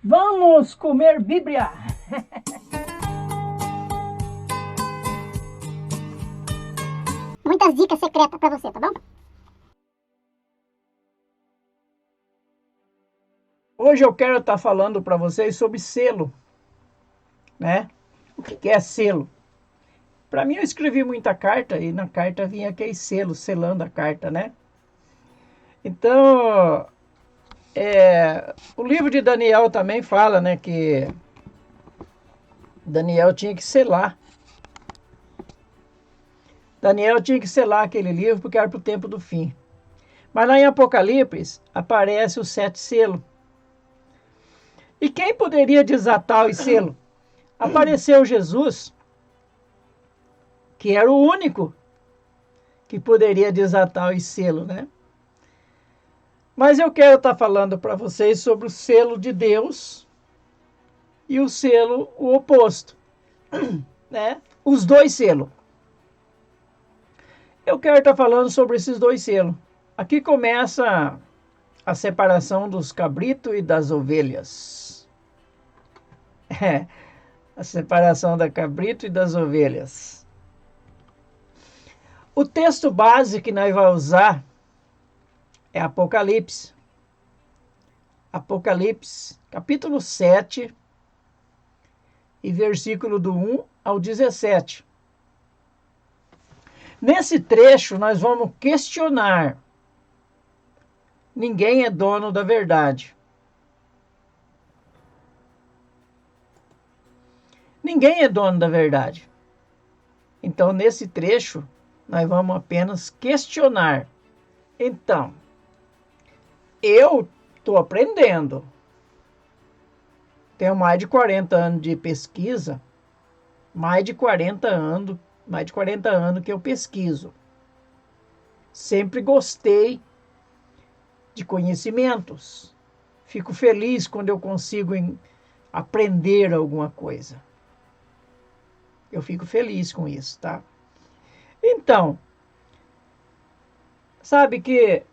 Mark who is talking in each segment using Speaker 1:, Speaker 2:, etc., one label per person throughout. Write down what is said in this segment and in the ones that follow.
Speaker 1: Vamos comer Bíblia!
Speaker 2: Muitas dicas secretas pra você, tá bom?
Speaker 1: Hoje eu quero estar falando para vocês sobre selo, né? O que é selo? Para mim, eu escrevi muita carta e na carta vinha aquele selo, selando a carta, né? Então, o livro de Daniel também fala, né, que Daniel tinha que selar. Daniel tinha que selar aquele livro porque era para o tempo do fim. Mas lá em Apocalipse aparece o 7 selo. E quem poderia desatar os selos? Apareceu Jesus, que era o único que poderia desatar os selos, né? Mas eu quero estar falando para vocês sobre o selo de Deus e o selo o oposto, né? Os dois selos. Eu quero estar falando sobre esses dois selos. Aqui começa a separação dos cabritos e das ovelhas. A separação da cabrito e das ovelhas. O texto base que nós vamos usar é Apocalipse. Apocalipse, capítulo 7, e versículo do 1 ao 17. Nesse trecho, nós vamos questionar: ninguém é dono da verdade. Ninguém é dono da verdade. Então, nesse trecho, nós vamos apenas questionar. Então, eu estou aprendendo. Tenho mais de 40 anos de pesquisa, mais de 40 anos que eu pesquiso. Sempre gostei de conhecimentos. Fico feliz quando eu consigo aprender alguma coisa. Eu fico feliz com isso, tá? Então, sabe que,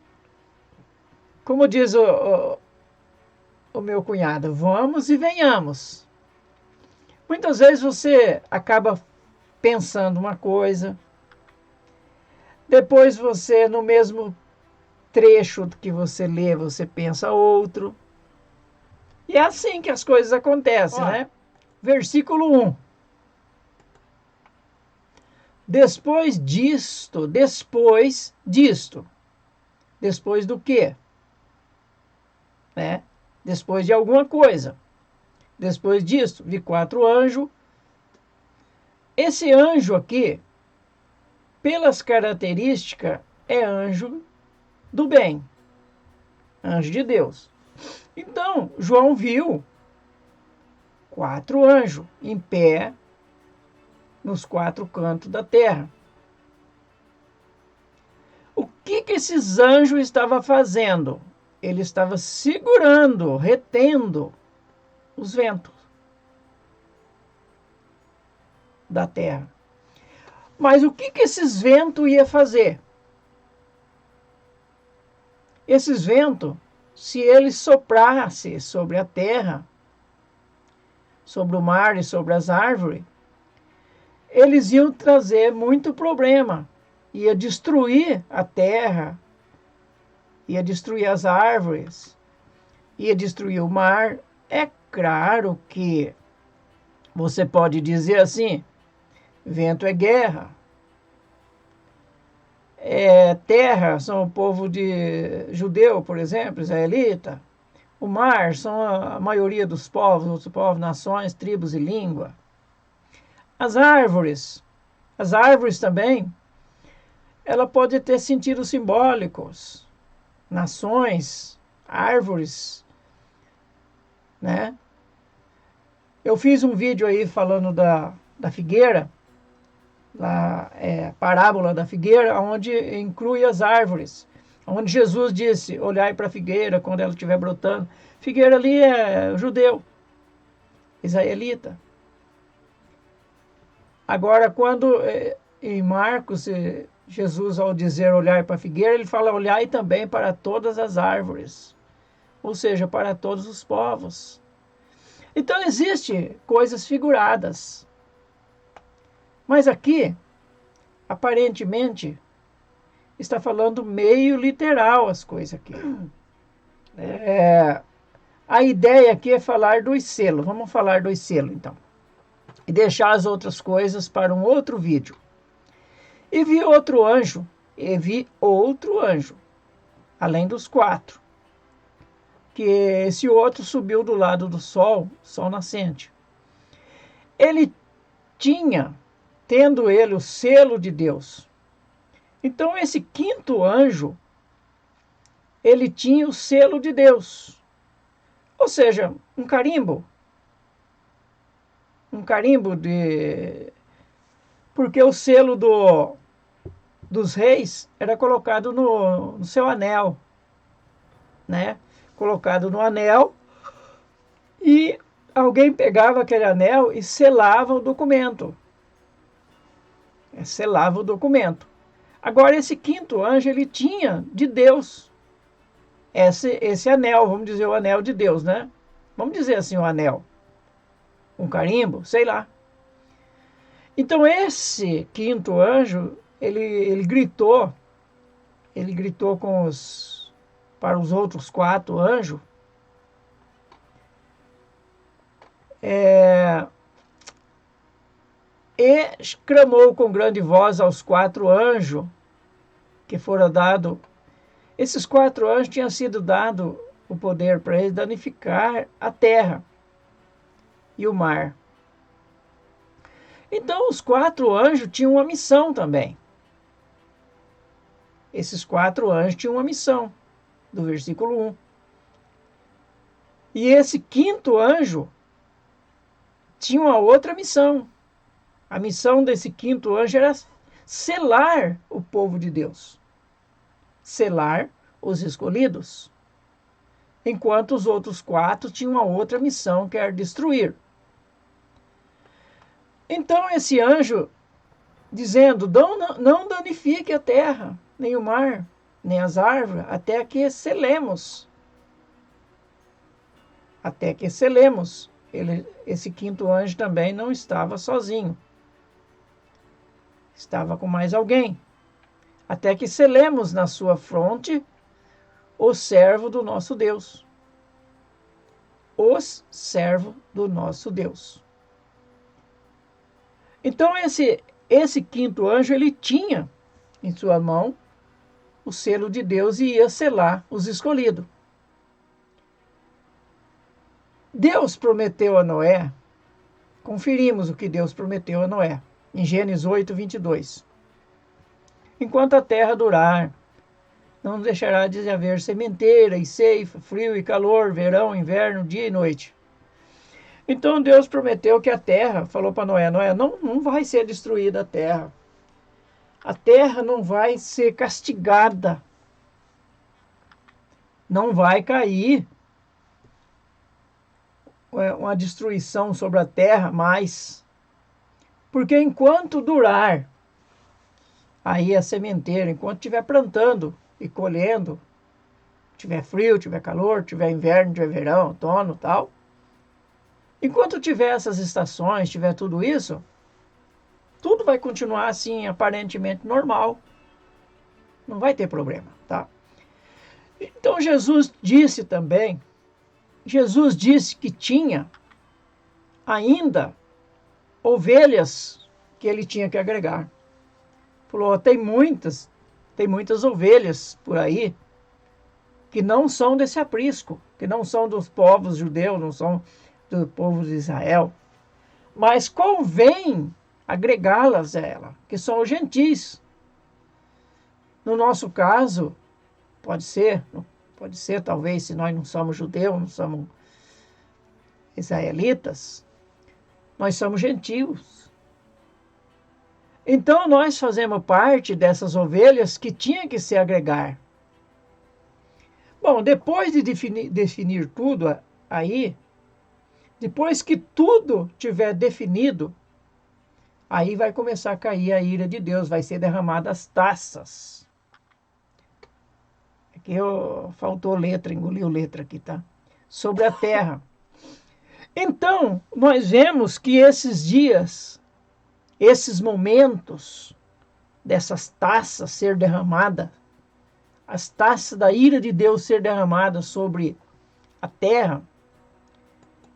Speaker 1: como diz o meu cunhado, vamos e venhamos. Muitas vezes você acaba pensando uma coisa, depois você, no mesmo trecho que você lê, você pensa outro. E é assim que as coisas acontecem, né? Versículo 1. Depois disto. Depois do quê? Né? Depois de alguma coisa. Depois disto, vi 4 anjos. Esse anjo aqui, pelas características, é anjo do bem. Anjo de Deus. Então, João viu 4 anjos em pé nos 4 cantos da terra. O que esses anjos estavam fazendo? Ele estava segurando, retendo os ventos da terra. Mas o que esses ventos iam fazer? Esses ventos, se eles soprassem sobre a terra, sobre o mar e sobre as árvores, eles iam trazer muito problema. Ia destruir a terra, ia destruir as árvores, ia destruir o mar. É claro que você pode dizer assim: vento é guerra, terra são o povo de judeu, por exemplo, israelita. O mar são a maioria dos povos, nações, tribos e língua. As árvores também, ela pode ter sentidos simbólicos. Nações, árvores, né? Eu fiz um vídeo aí falando da figueira, parábola da figueira, onde inclui as árvores, onde Jesus disse: olhai para a figueira quando ela estiver brotando. Figueira ali é judeu, israelita. Agora, quando em Marcos, Jesus, ao dizer olhar para a figueira, ele fala: olhai também para todas as árvores, ou seja, para todos os povos. Então, existem coisas figuradas. Mas aqui, aparentemente, está falando meio literal as coisas aqui. A ideia aqui é falar dos selos. Vamos falar dos selos, então. E deixar as outras coisas para um outro vídeo. E vi outro anjo, além dos 4. Que esse outro subiu do lado do sol nascente. Ele tendo ele o selo de Deus. Então esse 5º anjo, ele tinha o selo de Deus. Ou seja, um carimbo. Um carimbo de... Porque o selo dos reis era colocado no seu anel, né? Colocado no anel, e alguém pegava aquele anel e selava o documento. Selava o documento. Agora, esse 5º anjo, ele tinha de Deus esse anel, vamos dizer, o anel de Deus, né? Vamos dizer assim, o anel. Um carimbo, sei lá. Então, esse 5º anjo, ele gritou para os outros 4 anjos, e clamou com grande voz aos 4 anjos que foram dados. Esses 4 anjos tinham sido dado o poder para eles danificar a terra e o mar. Então, os 4 anjos tinham uma missão também. Esses 4 anjos tinham uma missão, do versículo 1. E esse 5º anjo tinha uma outra missão. A missão desse 5º anjo era selar o povo de Deus. Selar os escolhidos. Enquanto os outros 4 tinham uma outra missão, que era destruir. Então esse anjo, dizendo, não danifique a terra, nem o mar, nem as árvores, até que selemos. Até que selemos. Esse 5º anjo também não estava sozinho. Estava com mais alguém. Até que selemos na sua fronte o servo do nosso Deus. Os servos do nosso Deus. Então esse 5º anjo, ele tinha em sua mão o selo de Deus e ia selar os escolhidos. Deus prometeu a Noé, conferimos o que Deus prometeu a Noé, em Gênesis 8, 22. Enquanto a terra durar, não deixará de haver sementeira e ceifa, frio e calor, verão, inverno, dia e noite. Então Deus prometeu que a terra, falou para Noé, não vai ser destruída a terra. A terra não vai ser castigada. Não vai cair uma destruição sobre a terra mais. Porque enquanto durar aí a sementeira, enquanto estiver plantando e colhendo, tiver frio, tiver calor, tiver inverno, tiver verão, outono e tal, enquanto tiver essas estações, tiver tudo isso, tudo vai continuar assim, aparentemente normal. Não vai ter problema, tá? Então Jesus disse que tinha ainda ovelhas que ele tinha que agregar. Falou, tem muitas ovelhas por aí que não são desse aprisco, que não são dos povos judeus, não são do povo de Israel, mas convém agregá-las a ela, que são os gentis. No nosso caso, pode ser talvez, se nós não somos judeus, não somos israelitas, nós somos gentios. Então nós fazemos parte dessas ovelhas que tinha que se agregar. Bom, depois de definir tudo aí, depois que tudo tiver definido, aí vai começar a cair a ira de Deus, vai ser derramada as taças. Aqui faltou letra, engoliu letra aqui, tá? Sobre a terra. Então, nós vemos que esses dias, esses momentos dessas taças ser derramadas, as taças da ira de Deus ser derramadas sobre a terra,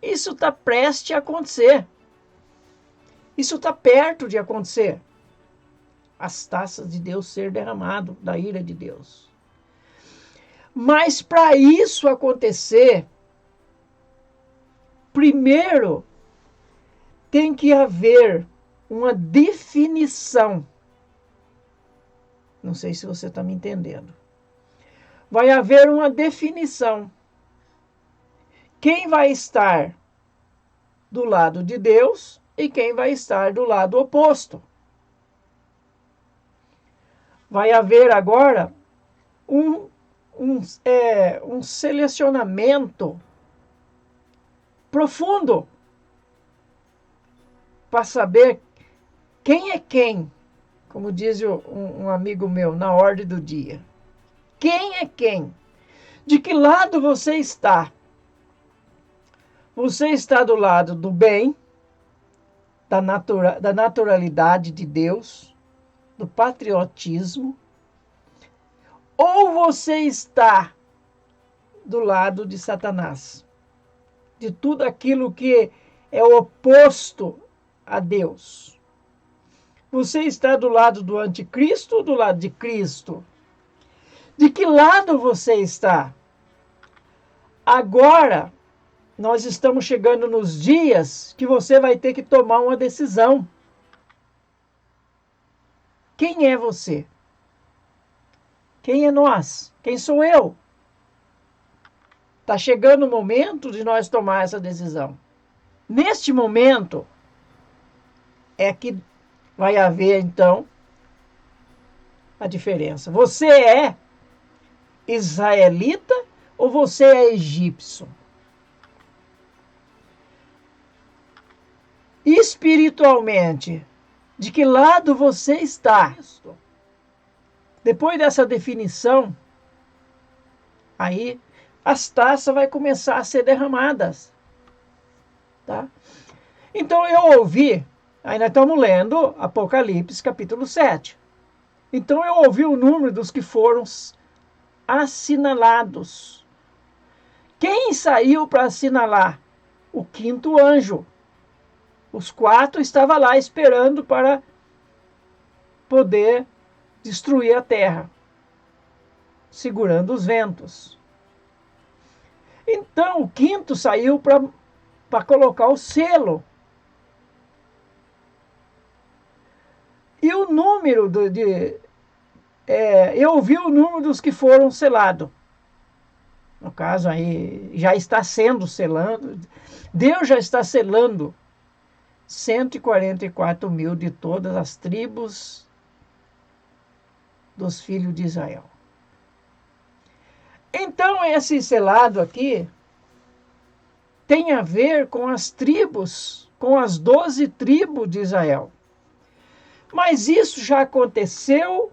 Speaker 1: isso está prestes a acontecer. Isso está perto de acontecer. As taças de Deus ser derramado, da ira de Deus. Mas para isso acontecer, primeiro tem que haver uma definição. Não sei se você está me entendendo. Vai haver uma definição. Quem vai estar do lado de Deus e quem vai estar do lado oposto. Vai haver agora um selecionamento profundo para saber quem é quem, como diz um amigo meu, na ordem do dia. Quem é quem? De que lado você está? Você está do lado do bem, da naturalidade de Deus, do patriotismo, ou você está do lado de Satanás, de tudo aquilo que é oposto a Deus? Você está do lado do anticristo ou do lado de Cristo? De que lado você está? Agora, nós estamos chegando nos dias que você vai ter que tomar uma decisão. Quem é você? Quem é nós? Quem sou eu? Está chegando o momento de nós tomar essa decisão. Neste momento é que vai haver, então, a diferença. Você é israelita ou você é egípcio? Espiritualmente, de que lado você está? Depois dessa definição, aí as taças vão começar a ser derramadas. Tá? Então eu ouvi, aí nós estamos lendo Apocalipse capítulo 7. Então eu ouvi o número dos que foram assinalados. Quem saiu para assinalar? O quinto anjo. Os 4 estavam lá esperando para poder destruir a terra, segurando os ventos. Então o quinto saiu para colocar o selo. E o número eu ouvi o número dos que foram selados. No caso aí, já está sendo selando. Deus já está selando 144 mil de todas as tribos dos filhos de Israel. Então, esse selado aqui tem a ver com as tribos, com as 12 tribos de Israel. Mas isso já aconteceu,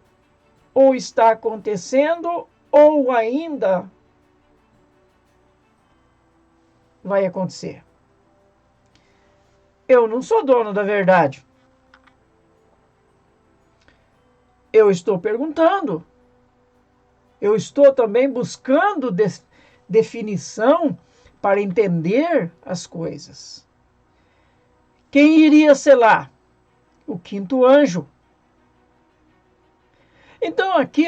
Speaker 1: ou está acontecendo, ou ainda vai acontecer. Eu não sou dono da verdade. Eu estou perguntando. Eu estou também buscando definição para entender as coisas. Quem iria selar? O quinto anjo. Então aqui,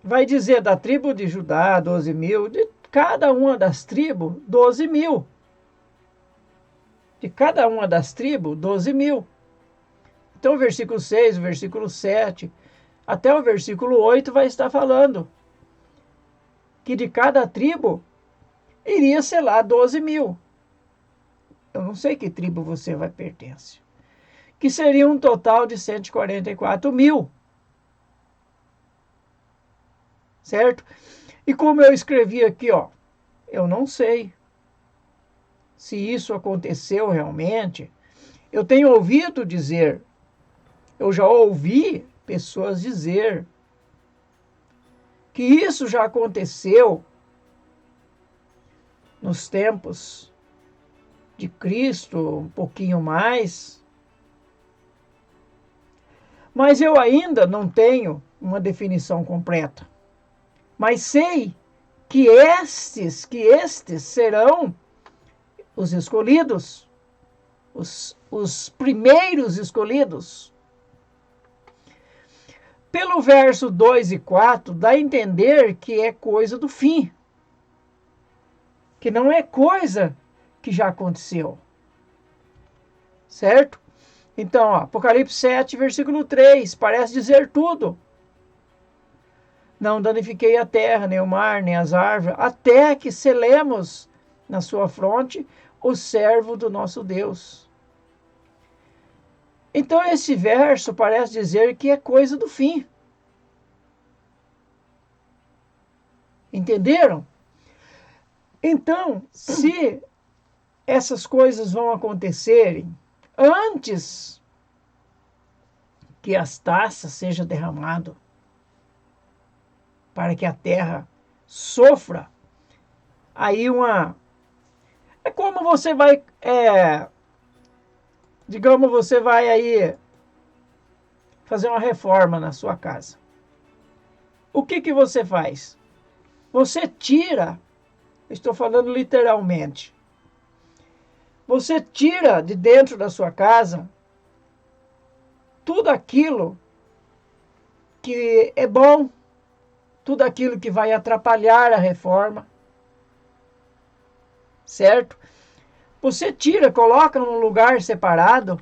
Speaker 1: vai dizer da tribo de Judá, 12 mil, de cada uma das tribos, 12 mil. De cada uma das tribos, 12 mil. Então o versículo 6, o versículo 7, até o versículo 8 vai estar falando que de cada tribo iria selar 12 mil. Eu não sei que tribo você vai pertencer. Que seria um total de 144 mil. Certo? E como eu escrevi aqui, eu não sei se isso aconteceu realmente. Eu tenho ouvido dizer, eu já ouvi pessoas dizer que isso já aconteceu nos tempos de Cristo, um pouquinho mais. Mas eu ainda não tenho uma definição completa. Mas sei que estes serão os escolhidos, os primeiros escolhidos. Pelo verso 2 e 4, dá a entender que é coisa do fim, que não é coisa que já aconteceu. Certo? Então, ó, Apocalipse 7, versículo 3, parece dizer tudo. Não danifiquei a terra, nem o mar, nem as árvores, até que selemos na sua fronte o servo do nosso Deus. Então, esse verso parece dizer que é coisa do fim. Entenderam? Então, se essas coisas vão acontecerem antes que as taças sejam derramadas, para que a terra sofra, aí é como você vai, digamos, você vai aí fazer uma reforma na sua casa. O que você faz? Você tira, estou falando literalmente, você tira de dentro da sua casa tudo aquilo que é bom, tudo aquilo que vai atrapalhar a reforma, certo? Você tira, coloca num lugar separado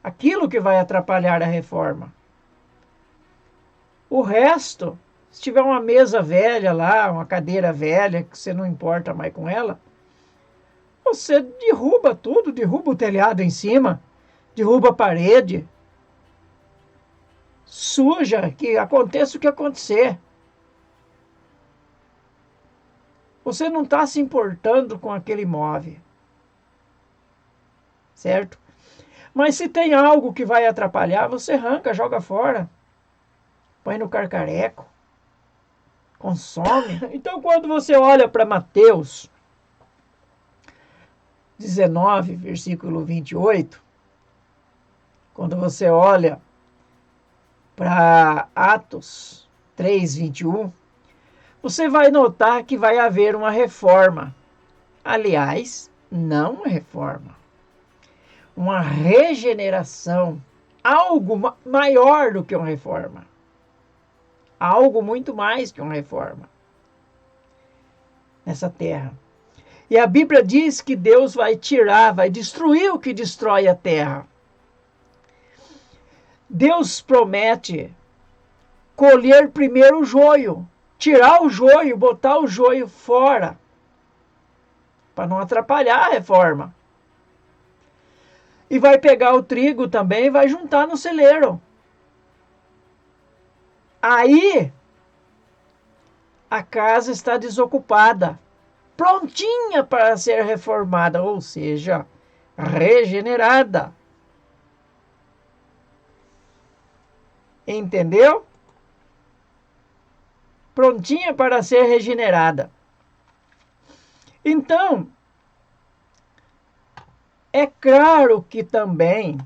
Speaker 1: aquilo que vai atrapalhar a reforma. O resto, se tiver uma mesa velha lá, uma cadeira velha, que você não importa mais com ela, você derruba tudo, derruba o telhado em cima, derruba a parede, suja, que aconteça o que acontecer. Você não está se importando com aquele imóvel, certo? Mas se tem algo que vai atrapalhar, você arranca, joga fora, põe no carcareco, consome. Então, quando você olha para Mateus 19, versículo 28, quando você olha para Atos 3, 21, você vai notar que vai haver uma reforma. Aliás, não uma reforma, uma regeneração, algo maior do que uma reforma, algo muito mais que uma reforma nessa terra. E a Bíblia diz que Deus vai tirar, vai destruir o que destrói a terra. Deus promete colher primeiro o joio, tirar o joio, botar o joio fora, para não atrapalhar a reforma. E vai pegar o trigo também e vai juntar no celeiro. Aí, a casa está desocupada, prontinha para ser reformada, ou seja, regenerada. Entendeu? Prontinha para ser regenerada. Então, é claro que também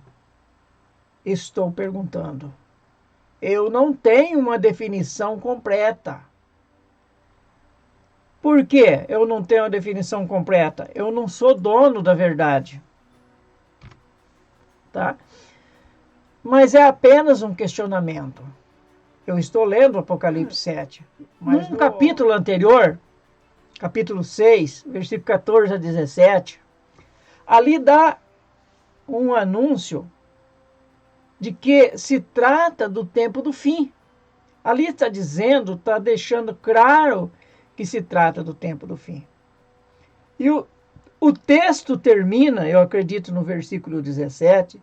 Speaker 1: estou perguntando. Eu não tenho uma definição completa. Por quê? Eu não tenho uma definição completa. Eu não sou dono da verdade. Tá? Mas é apenas um questionamento. Eu estou lendo Apocalipse 7. Mas no capítulo anterior, capítulo 6, versículo 14 a 17, ali dá um anúncio de que se trata do tempo do fim. Ali está dizendo, está deixando claro que se trata do tempo do fim. E o texto termina, eu acredito no versículo 17,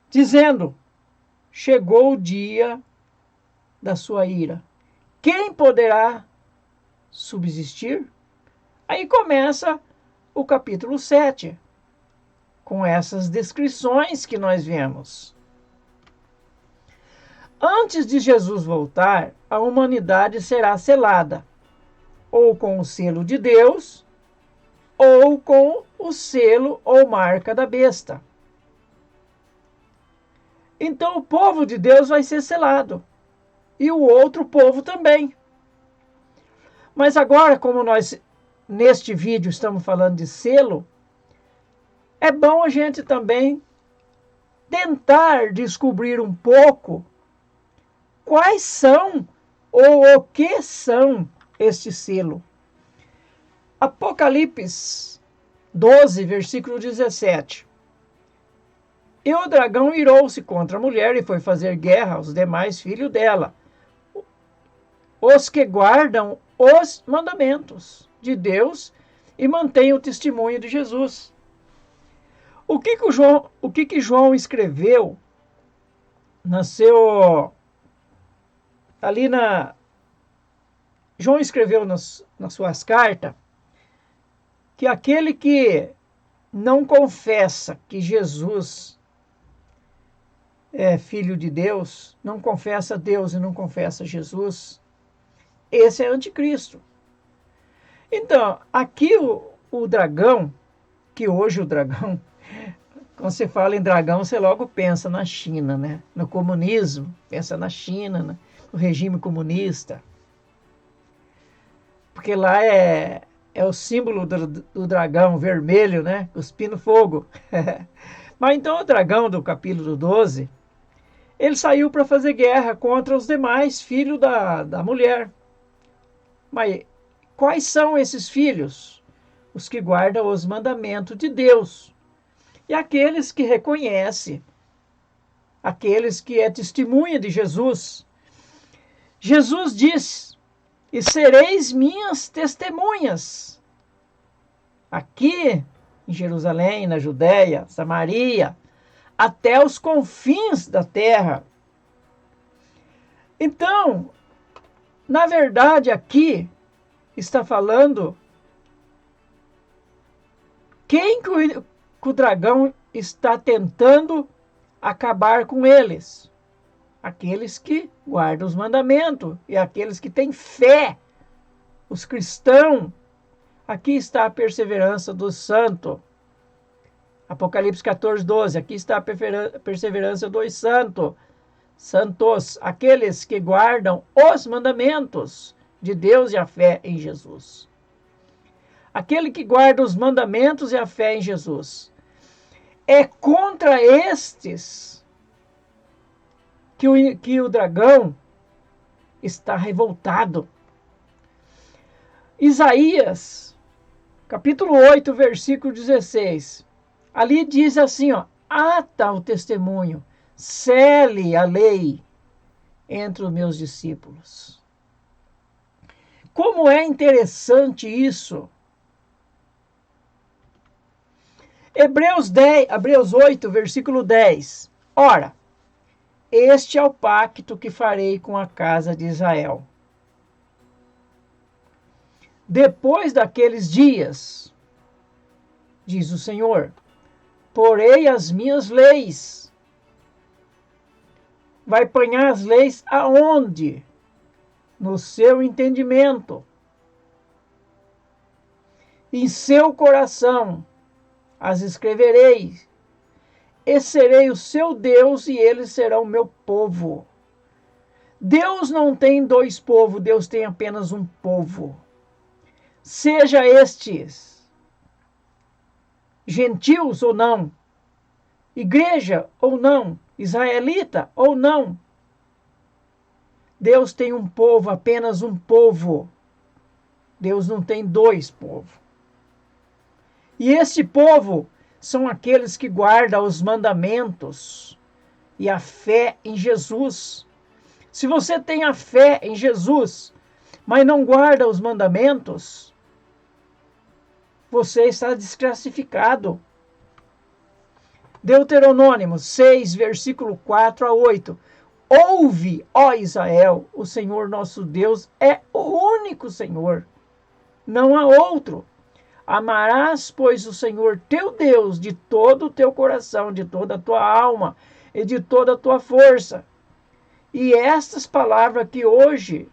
Speaker 1: dizendo: chegou o dia da sua ira. Quem poderá subsistir? Aí começa o capítulo 7, com essas descrições que nós vemos. Antes de Jesus voltar, a humanidade será selada, ou com o selo de Deus, ou com o selo ou marca da besta. Então o povo de Deus vai ser selado. E o outro povo também. Mas agora, como nós neste vídeo estamos falando de selo, é bom a gente também tentar descobrir um pouco quais são ou o que são este selo. Apocalipse 12, versículo 17. E o dragão irou-se contra a mulher e foi fazer guerra aos demais filhos dela, os que guardam os mandamentos de Deus e mantêm o testemunho de Jesus. O que João escreveu João escreveu nas suas cartas que aquele que não confessa que Jesus é filho de Deus, não confessa Deus e não confessa Jesus, esse é anticristo. Então, aqui o dragão, que hoje o dragão, quando você fala em dragão, você logo pensa na China, né? No comunismo, pensa na China, né? No regime comunista. Porque lá é o símbolo do dragão vermelho, né? Cuspindo fogo. Mas então o dragão do capítulo 12, ele saiu para fazer guerra contra os demais filhos da mulher. Mas quais são esses filhos? Os que guardam os mandamentos de Deus. E aqueles que reconhecem, aqueles que é testemunha de Jesus. Jesus diz: e sereis minhas testemunhas. Aqui em Jerusalém, na Judéia, Samaria, até os confins da terra. Então, na verdade, aqui está falando quem que o dragão está tentando acabar com eles. Aqueles que guardam os mandamentos e aqueles que têm fé, os cristãos. Aqui está a perseverança do santo. Apocalipse 14, 12. Aqui está a perseverança dos santos, aqueles que guardam os mandamentos de Deus e a fé em Jesus. Aquele que guarda os mandamentos e a fé em Jesus. É contra estes que o dragão está revoltado. Isaías, capítulo 8, versículo 16. Ali diz assim, ó: ata o testemunho, cele a lei entre os meus discípulos. Como é interessante isso. Hebreus 8, versículo 10. Ora, este é o pacto que farei com a casa de Israel. Depois daqueles dias, diz o Senhor, porei as minhas leis. Vai apanhar as leis aonde? No seu entendimento. Em seu coração as escreverei. E serei o seu Deus e eles serão meu povo. Deus não tem dois povos, Deus tem apenas um povo. Seja estes gentios ou não, igreja ou não, israelita ou não. Deus tem um povo, apenas um povo. Deus não tem dois povos. E este povo são aqueles que guardam os mandamentos e a fé em Jesus. Se você tem a fé em Jesus, mas não guarda os mandamentos, você está desclassificado. Deuteronômio 6, versículo 4 a 8. Ouve, ó Israel, o Senhor nosso Deus é o único Senhor, não há outro. Amarás, pois, o Senhor teu Deus de todo o teu coração, de toda a tua alma e de toda a tua força. E estas palavras que hoje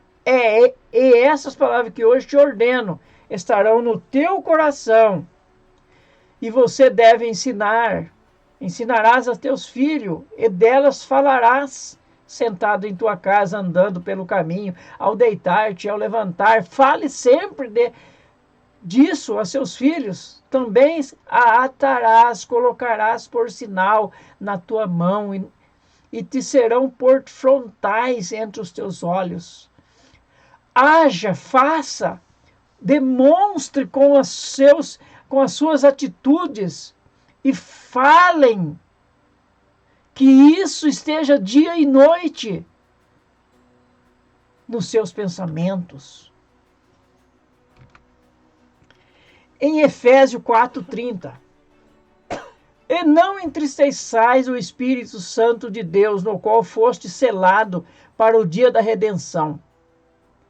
Speaker 1: te ordeno estarão no teu coração. E você deve ensinarás a teus filhos, e delas falarás, sentado em tua casa, andando pelo caminho, ao deitar-te, ao levantar. Fale sempre disso a seus filhos. Também a atarás, colocarás por sinal na tua mão, e te serão por frontais entre os teus olhos. Haja, faça, demonstre com as suas atitudes, e falem que isso esteja dia e noite nos seus pensamentos. Em Efésios 4:30, e não entristeçais o Espírito Santo de Deus, no qual foste selado para o dia da redenção.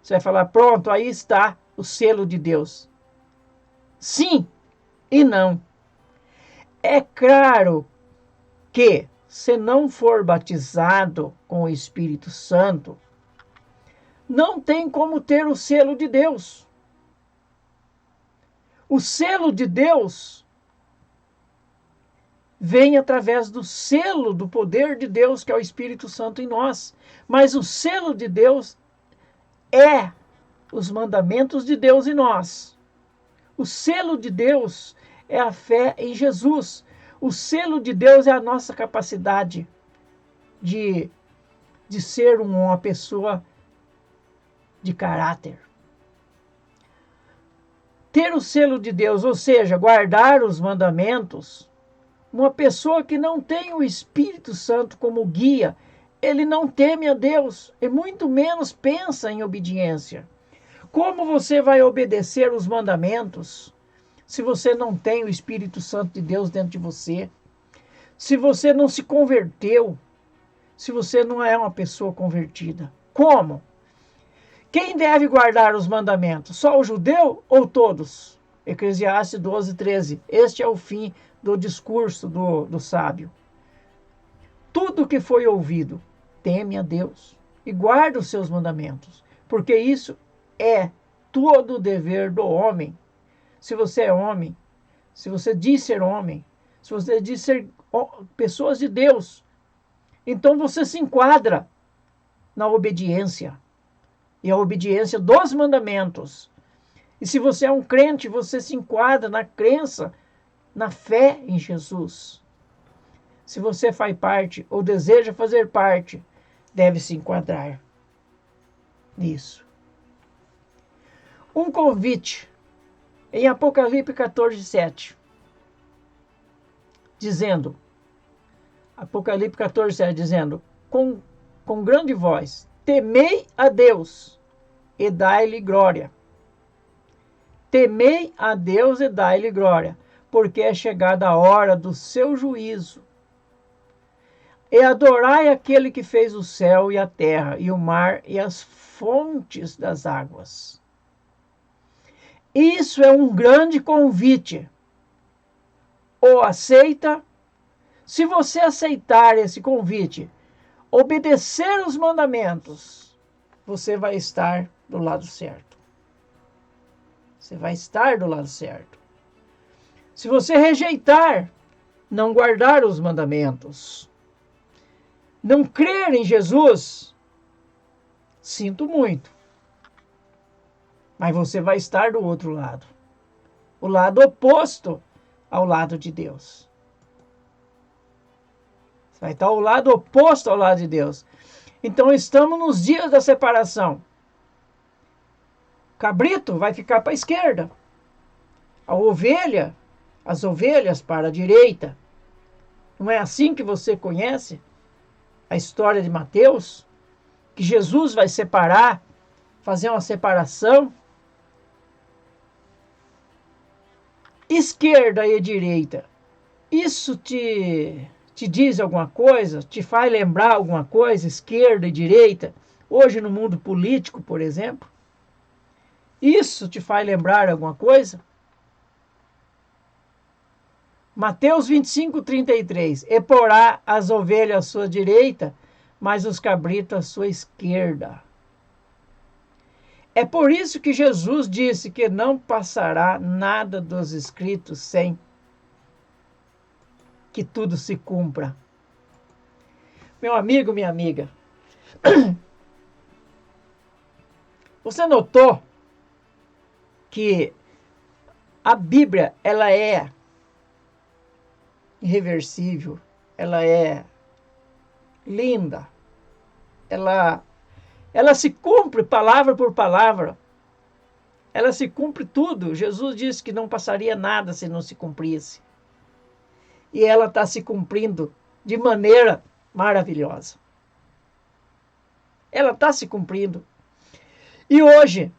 Speaker 1: Você vai falar, pronto, aí está o selo de Deus. Sim e não. É claro que, se não for batizado com o Espírito Santo, não tem como ter o selo de Deus. O selo de Deus vem através do selo do poder de Deus, que é o Espírito Santo em nós. Mas o selo de Deus é os mandamentos de Deus em nós. O selo de Deus é a fé em Jesus. O selo de Deus é a nossa capacidade de ser uma pessoa de caráter. Ter o selo de Deus, ou seja, guardar os mandamentos, uma pessoa que não tem o Espírito Santo como guia, ele não teme a Deus e muito menos pensa em obediência. Como você vai obedecer os mandamentos se você não tem o Espírito Santo de Deus dentro de você? Se você não se converteu, se você não é uma pessoa convertida? Como? Quem deve guardar os mandamentos? Só o judeu ou todos? Eclesiastes 12:13. Este é o fim do discurso do sábio. Tudo que foi ouvido, teme a Deus e guarda os seus mandamentos, porque isso é todo o dever do homem. Se você é homem, se você diz ser homem, se você diz ser pessoas de Deus, então você se enquadra na obediência. E a obediência dos mandamentos. E se você é um crente, você se enquadra na crença, na fé em Jesus. Se você faz parte ou deseja fazer parte, deve se enquadrar nisso. Um convite em Apocalipse 14:7, dizendo, Apocalipse 14:7, dizendo, com grande voz, temei a Deus e dai-lhe glória. Temei a Deus e dai-lhe glória, porque é chegada a hora do seu juízo. E adorai aquele que fez o céu e a terra, e o mar e as fontes das águas. Isso é um grande convite. O aceita? Se você aceitar esse convite, obedecer os mandamentos, você vai estar do lado certo. Você vai estar do lado certo. Se você rejeitar, não guardar os mandamentos, não crer em Jesus, sinto muito, mas você vai estar do outro lado, o lado oposto ao lado de Deus. Vai estar ao lado oposto ao lado de Deus. Então estamos nos dias da separação. O cabrito vai ficar para a esquerda. As ovelhas para a direita. Não é assim que você conhece a história de Mateus? Que Jesus vai separar, fazer uma separação. Esquerda e direita. Isso te diz alguma coisa? Te faz lembrar alguma coisa? Esquerda e direita? Hoje no mundo político, por exemplo? Isso te faz lembrar alguma coisa? Mateus 25:33. E porá as ovelhas à sua direita, mas os cabritos à sua esquerda. É por isso que Jesus disse que não passará nada dos escritos sem que tudo se cumpra. Meu amigo, minha amiga, você notou que a Bíblia, ela é irreversível, ela é linda, ela se cumpre palavra por palavra, ela se cumpre tudo. Jesus disse que não passaria nada se não se cumprisse. E ela está se cumprindo de maneira maravilhosa. Ela está se cumprindo. E hoje,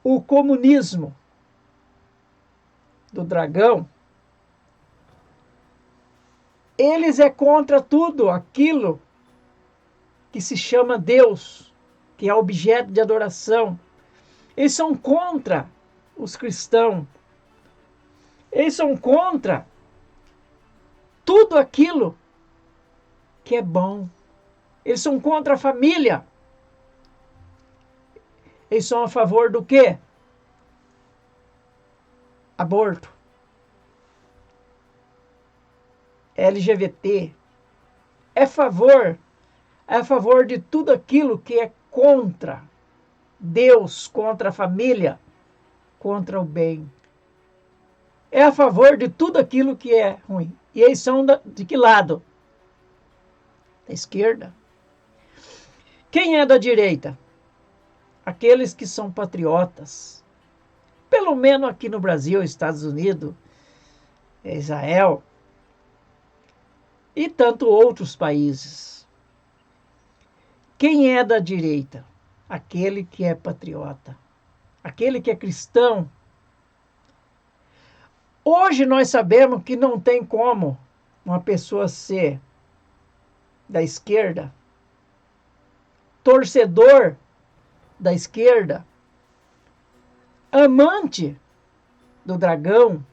Speaker 1: o comunismo do dragão, eles é contra tudo aquilo que se chama Deus, que é objeto de adoração. Eles são contra os cristãos. Eles são contra tudo aquilo que é bom. Eles são contra a família. Eles são a favor do quê? Aborto. LGBT. É a favor de tudo aquilo que é contra Deus, contra a família, contra o bem. É a favor de tudo aquilo que é ruim. E eles são de que lado? Da esquerda. Quem é da direita? Aqueles que são patriotas. Pelo menos aqui no Brasil, Estados Unidos, Israel e tanto outros países. Quem é da direita? Aquele que é patriota. Aquele que é cristão. Hoje nós sabemos que não tem como uma pessoa ser da esquerda, torcedor da esquerda, amante do dragão,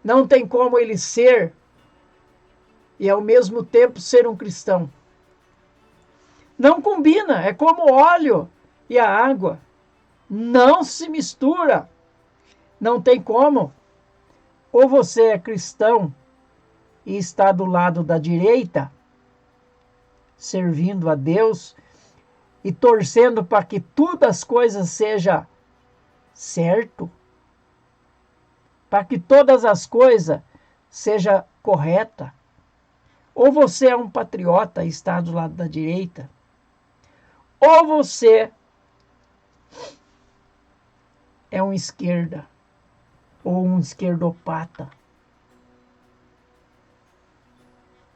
Speaker 1: não tem como ele ser e ao mesmo tempo ser um cristão. Não combina, é como o óleo e a água. Não se mistura. Não tem como. Ou você é cristão e está do lado da direita, servindo a Deus e torcendo para que todas as coisas sejam certo, para que todas as coisas sejam corretas. Ou você é um patriota e está do lado da direita, ou você é um esquerda ou um esquerdopata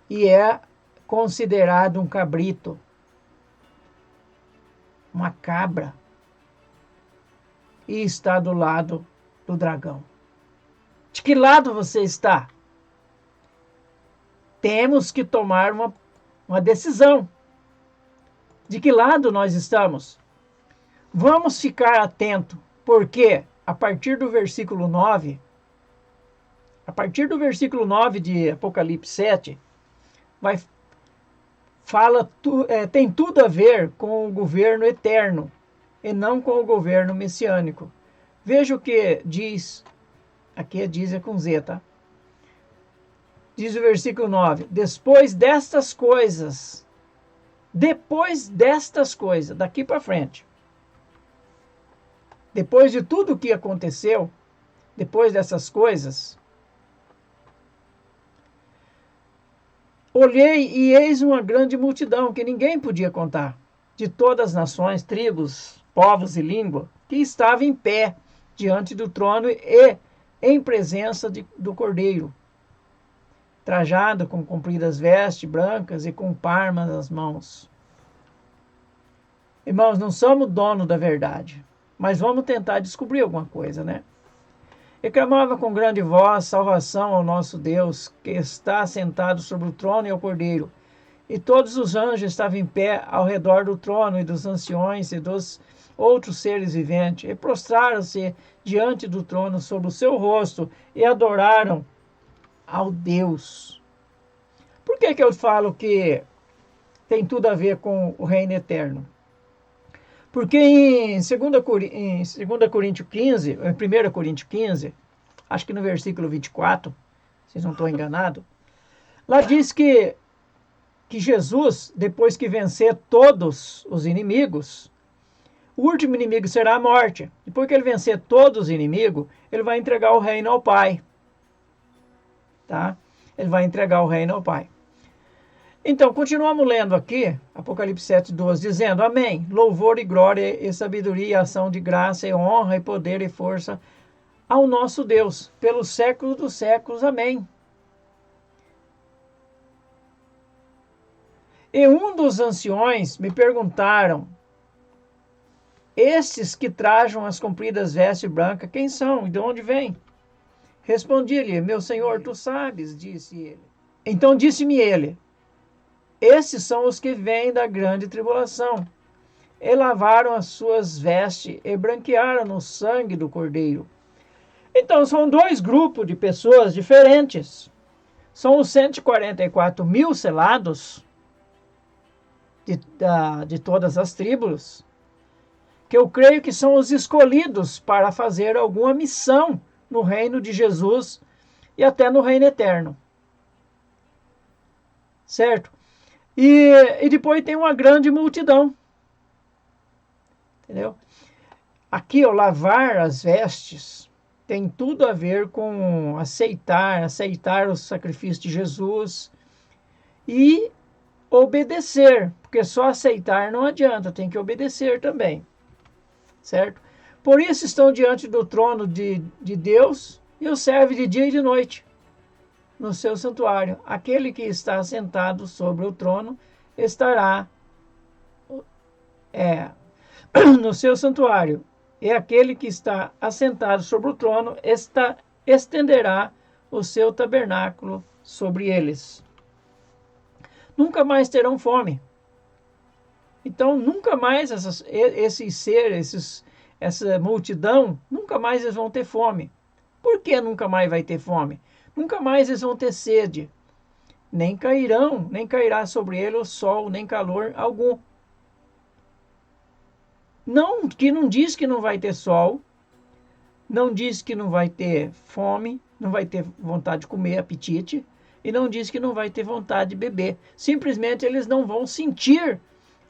Speaker 1: e é considerado um cabrito, uma cabra, e está do lado do dragão. De que lado você está? Temos que tomar uma decisão. De que lado nós estamos? Vamos ficar atento, porque a partir do versículo 9, de Apocalipse 7, tem tudo a ver com o governo eterno e não com o governo messiânico. Veja o que diz, aqui diz com Z, tá? Diz o versículo 9, depois destas coisas, daqui para frente, depois de tudo o que aconteceu, depois dessas coisas, olhei e eis uma grande multidão que ninguém podia contar, de todas as nações, tribos, povos e língua, que estava em pé diante do trono e em presença do Cordeiro, trajado com compridas vestes brancas e com palmas nas mãos. Irmãos, não somos dono da verdade, mas vamos tentar descobrir alguma coisa, né? E clamava com grande voz salvação ao nosso Deus, que está sentado sobre o trono e ao Cordeiro. E todos os anjos estavam em pé ao redor do trono e dos anciões e dos outros seres viventes, e prostraram-se diante do trono sobre o seu rosto e adoraram ao Deus. Por que eu falo que tem tudo a ver com o reino eterno? Porque em 2 Coríntios 15, 1 Coríntios 15, acho que no versículo 24, se não estou enganado, lá diz que Jesus, depois que vencer todos os inimigos, o último inimigo será a morte. Depois que ele vencer todos os inimigos, ele vai entregar o reino ao Pai. Tá? Ele vai entregar o reino ao Pai. Então, continuamos lendo aqui, Apocalipse 7:12, dizendo: Amém, louvor e glória e sabedoria e ação de graça e honra e poder e força ao nosso Deus, pelos séculos dos séculos. Amém. E um dos anciões me perguntaram: estes que trajam as compridas vestes brancas, quem são e de onde vêm? Respondi-lhe: meu senhor, tu sabes, disse ele. Então disse-me ele: esses são os que vêm da grande tribulação, e lavaram as suas vestes e branquearam no sangue do Cordeiro. Então são dois grupos de pessoas diferentes. São os 144 mil selados de todas as tribos, que eu creio que são os escolhidos para fazer alguma missão no reino de Jesus e até no reino eterno. Certo? E depois tem uma grande multidão. Entendeu? Aqui, lavar as vestes tem tudo a ver com aceitar o sacrifício de Jesus e obedecer, porque só aceitar não adianta, tem que obedecer também, certo? Por isso estão diante do trono de Deus e o serve de dia e de noite no seu santuário. Aquele que está sentado sobre o trono estará no seu santuário, e aquele que está assentado sobre o trono estenderá o seu tabernáculo sobre eles. Nunca mais terão fome. Então, nunca mais esses seres, essa multidão, nunca mais eles vão ter fome. Por que nunca mais vai ter fome? Nunca mais eles vão ter sede. Nem cairá sobre ele o sol, nem calor algum. Não diz que não vai ter sol, não diz que não vai ter fome, não vai ter vontade de comer, apetite, e não diz que não vai ter vontade de beber. Simplesmente eles não vão sentir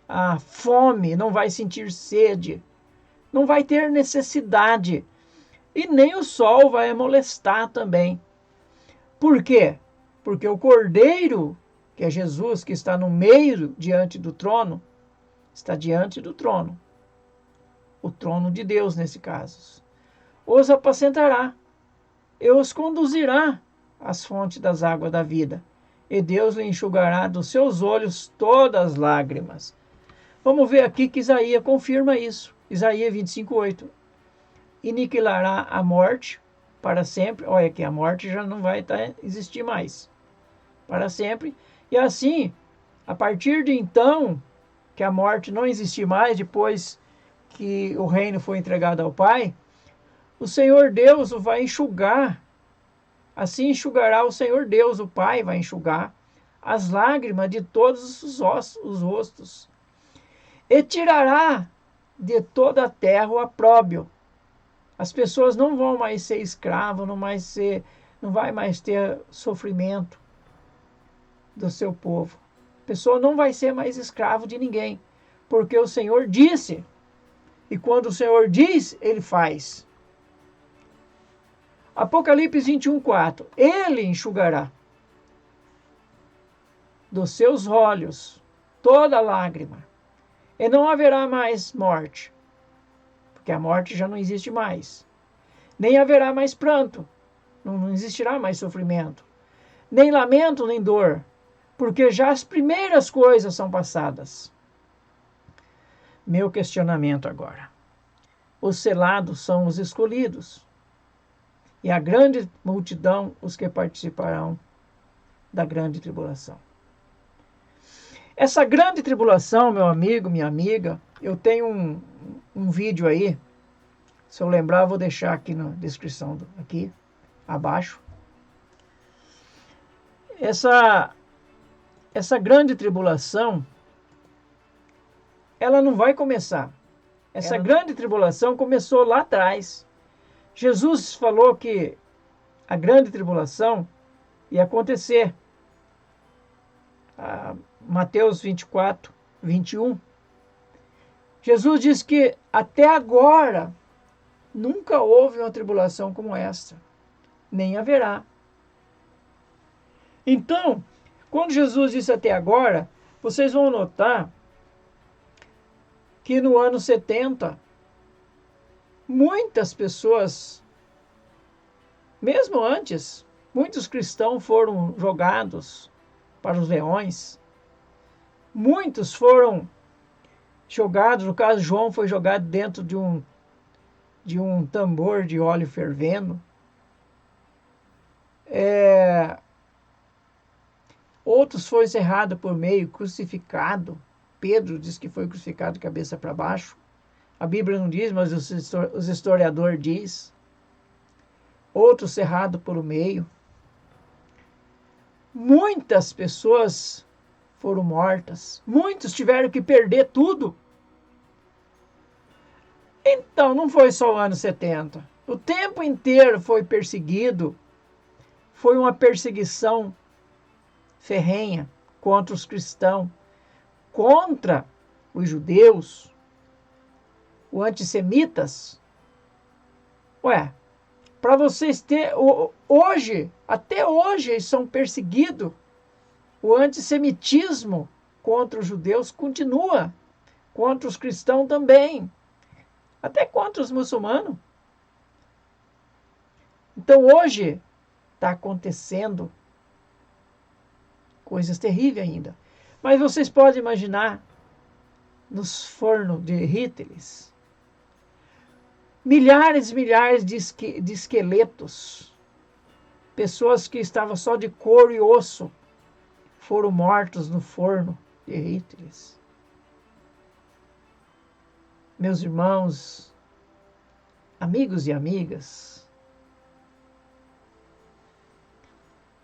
Speaker 1: a fome, não vai sentir sede, não vai ter necessidade. E nem o sol vai molestar também. Por quê? Porque o Cordeiro, que é Jesus, que está no meio, diante do trono, está diante do trono. O trono de Deus, nesse caso. Os apacentará e os conduzirá às fontes das águas da vida. E Deus lhe enxugará dos seus olhos todas as lágrimas. Vamos ver aqui que Isaías confirma isso. Isaías 25:8. Aniquilará a morte para sempre. Olha que a morte já não vai existir mais. Para sempre. E assim, a partir de então, que a morte não existir mais, depois que o reino foi entregado ao Pai, o Senhor Deus o vai enxugar. Assim enxugará o Senhor Deus, o Pai vai enxugar as lágrimas de todos os rostos. E tirará de toda a terra o opróbrio. As pessoas não vão mais ser escravos, não vai mais ter sofrimento do seu povo. A pessoa não vai ser mais escravo de ninguém, porque o Senhor disse. E quando o Senhor diz, Ele faz. Apocalipse 21:4. Ele enxugará dos seus olhos toda lágrima, e não haverá mais morte, porque a morte já não existe mais. Nem haverá mais pranto, não existirá mais sofrimento, nem lamento, nem dor, porque já as primeiras coisas são passadas. Meu questionamento agora. Os selados são os escolhidos, e a grande multidão os que participarão da grande tribulação. Essa grande tribulação, meu amigo, minha amiga, eu tenho um vídeo aí, se eu lembrar, eu vou deixar aqui na descrição, aqui abaixo. Essa grande tribulação, ela não vai começar. Essa grande tribulação começou lá atrás. Jesus falou que a grande tribulação ia acontecer. Mateus 24, 21. Jesus diz que até agora nunca houve uma tribulação como esta, nem haverá. Então, quando Jesus disse até agora, vocês vão notar que no ano 70, muitas pessoas, mesmo antes, muitos cristãos foram jogados para os leões. Muitos foram jogados, no caso João foi jogado dentro de um tambor de óleo fervendo. Outros foram encerrados por meio, crucificado. Pedro diz que foi crucificado de cabeça para baixo. A Bíblia não diz, mas os historiadores dizem. Outros cerrados pelo meio. Muitas pessoas foram mortas. Muitos tiveram que perder tudo. Então, não foi só o ano 70. O tempo inteiro foi perseguido. Foi uma perseguição ferrenha contra os cristãos, contra os judeus, os antissemitas. Para vocês terem, hoje, até hoje, eles são perseguidos. O antissemitismo contra os judeus continua, contra os cristãos também, até contra os muçulmanos. Então hoje está acontecendo coisas terríveis ainda. Mas vocês podem imaginar, nos fornos de Hitler, milhares e milhares de esqueletos, pessoas que estavam só de couro e osso, foram mortos no forno de Hitler. Meus irmãos, amigos e amigas,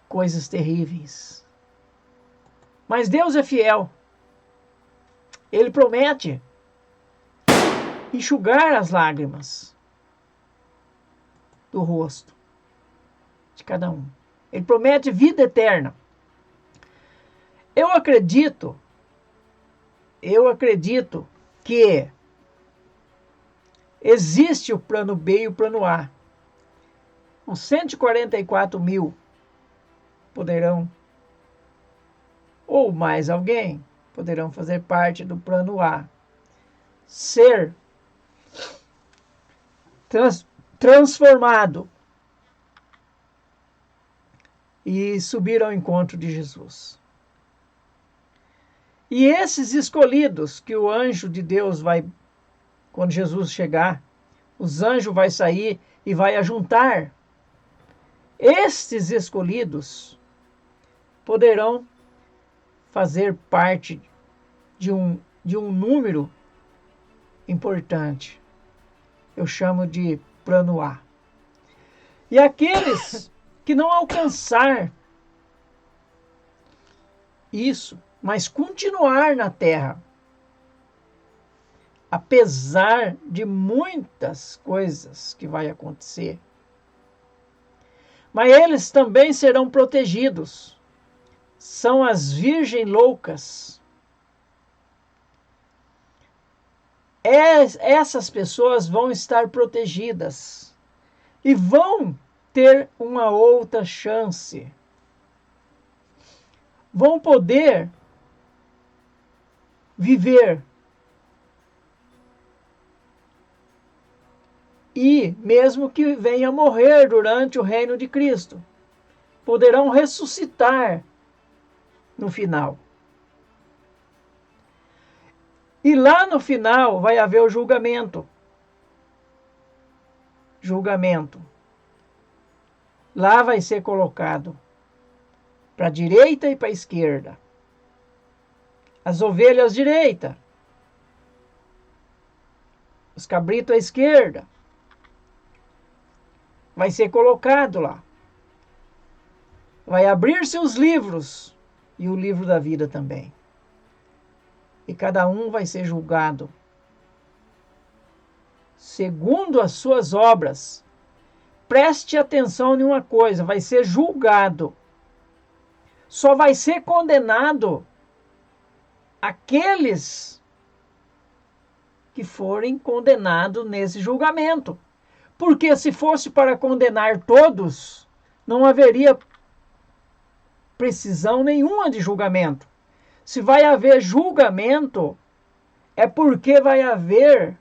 Speaker 1: coisas terríveis. Mas Deus é fiel. Ele promete enxugar as lágrimas do rosto de cada um. Ele promete vida eterna. Eu acredito que existe o plano B e o plano A. Os 144 mil poderão, ou mais alguém, poderão fazer parte do plano A. Ser transformado e subir ao encontro de Jesus. E esses escolhidos que o anjo de Deus vai, quando Jesus chegar, os anjos vai sair e vai ajuntar. Estes escolhidos poderão fazer parte de um número importante. Eu chamo de plano A. E aqueles que não alcançar isso, mas continuar na terra, apesar de muitas coisas que vai acontecer, mas eles também serão protegidos. São as virgens loucas. Essas pessoas vão estar protegidas e vão ter uma outra chance. Vão poder viver e, mesmo que venha morrer durante o reino de Cristo, poderão ressuscitar no final. E lá no final vai haver o julgamento. Julgamento. Lá vai ser colocado para a direita e para a esquerda. As ovelhas à direita. Os cabritos à esquerda. Vai ser colocado lá. Vai abrir-se os livros e o livro da vida também. E cada um vai ser julgado segundo as suas obras, preste atenção em uma coisa, vai ser julgado. Só vai ser condenado aqueles que forem condenados nesse julgamento. Porque se fosse para condenar todos, não haveria precisão nenhuma de julgamento. Se vai haver julgamento, é porque vai haver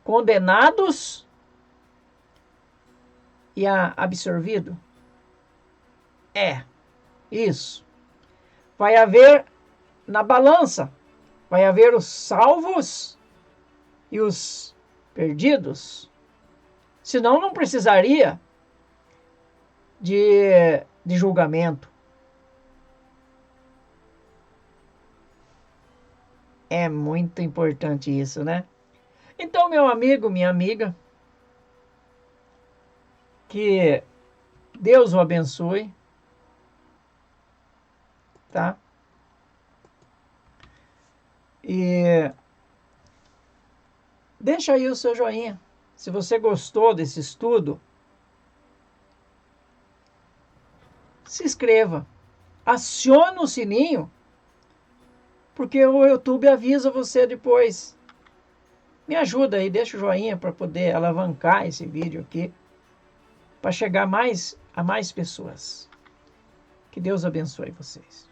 Speaker 1: condenados e absorvido. É, isso. Vai haver na balança, vai haver os salvos e os perdidos. Senão não precisaria de julgamento. É muito importante isso, né? Então, meu amigo, minha amiga, que Deus o abençoe, tá? E deixa aí o seu joinha. Se você gostou desse estudo, se inscreva. Acione o sininho, porque o YouTube avisa você depois. Me ajuda aí, deixa o joinha para poder alavancar esse vídeo aqui, para chegar a mais pessoas. Que Deus abençoe vocês.